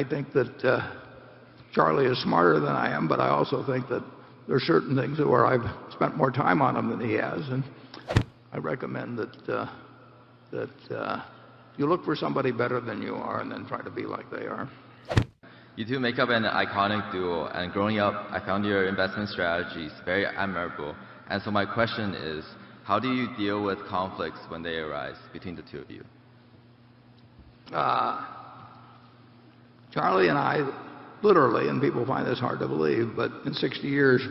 I think that Charlie is smarter than I am, but I also think that there are certain things where I've spent more time on them than he has, and I recommend that you look for somebody better than you are and then try to be like they are. You two make up an iconic duo, and growing up, I found your investment strategies very admirable. And so my question is, how do you deal with conflicts when they arise between the two of you? Charlie and I, literally, and people find this hard to believe, but in 60 years,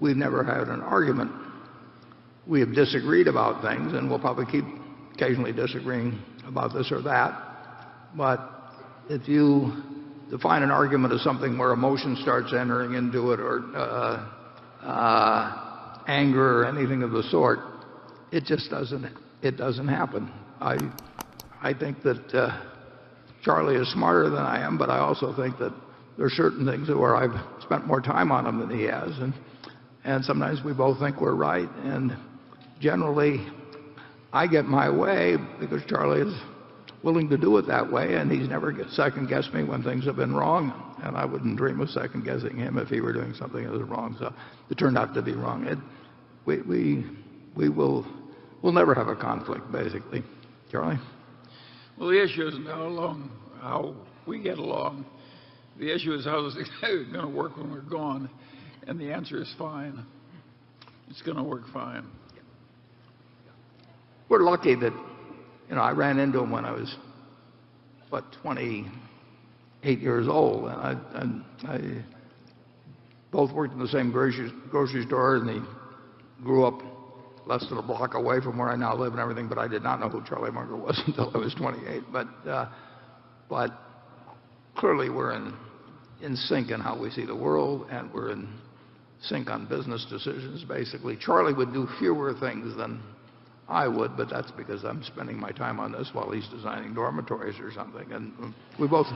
we've never had an argument. We have disagreed about things, and we'll probably keep occasionally disagreeing about this or that. But if you define an argument as something where emotion starts entering into it, or anger or anything of the sort, it just doesn't happen. I think that Charlie is smarter than I am, but I also think that there are certain things where I've spent more time on them than he has, and sometimes we both think we're right, and generally I get my way because Charlie is willing to do it that way, and he's never second-guessed me when things have been wrong, and I wouldn't dream of second-guessing him if he were doing something that was wrong. So it turned out to be wrong. We'll never have a conflict, basically. Charlie? Well, the issue isn't how we get along. The issue is how is it going to work when we're gone, and the answer is fine. It's going to work fine. We're lucky that, I ran into him when I was, 28 years old, and I both worked in the same grocery store, and he grew up less than a block away from where I now live and everything, but I did not know who Charlie Munger was until I was 28. But clearly we're in sync in how we see the world, and we're in sync on business decisions, basically. Charlie would do fewer things than I would, but that's because I'm spending my time on this while he's designing dormitories or something. And we both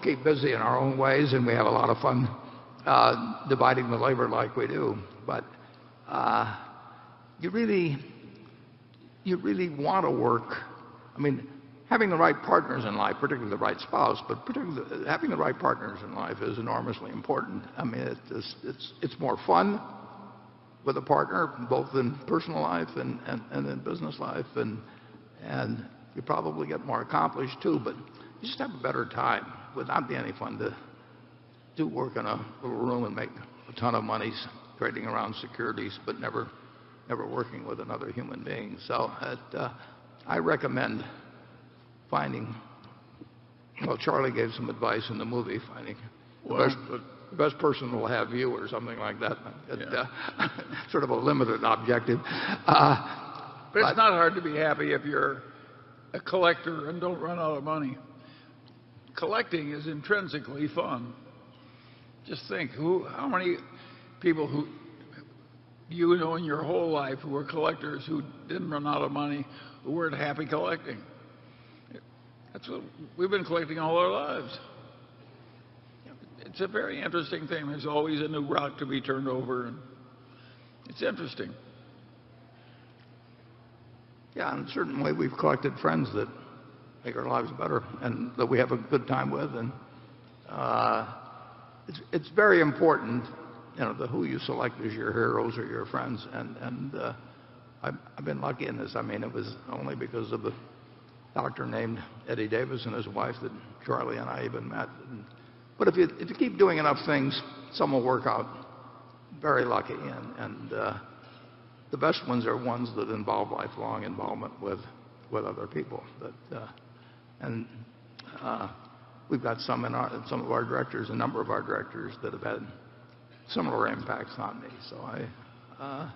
keep busy in our own ways, and we have a lot of fun dividing the labor like we do. But you really want to work. I mean, having the right partners in life, particularly the right spouse, but particularly having the right partners in life is enormously important. I mean, it's more fun with a partner, both in personal life and in business life, and you probably get more accomplished too. But you just have a better time. It would not be any fun to do work in a little room and make a ton of money trading around securities, but never working with another human being. So I recommend finding. Well, Charlie gave some advice in the movie, finding the best person will have you, or something like that. Sort of a limited objective. But it's not hard to be happy if you're a collector and don't run out of money. Collecting is intrinsically fun. Just think, how many people who you know in your whole life who were collectors who didn't run out of money, who weren't happy collecting? That's what we've been collecting all our lives. It's a very interesting thing. There's always a new rock to be turned over, and it's interesting. Yeah, in a certain way, we've collected friends that make our lives better and that we have a good time with, and it's very important, who you select as your heroes or your friends. And I've been lucky in this. I mean, it was only because of a doctor named Eddie Davis and his wife that Charlie and I even met. But if you keep doing enough things, some will work out. Very lucky, and the best ones are ones that involve lifelong involvement with other people. We've got some of our directors, a number of our directors, that have had similar impacts on me. So I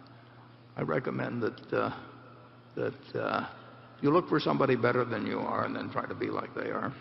recommend that you look for somebody better than you are and then try to be like they are.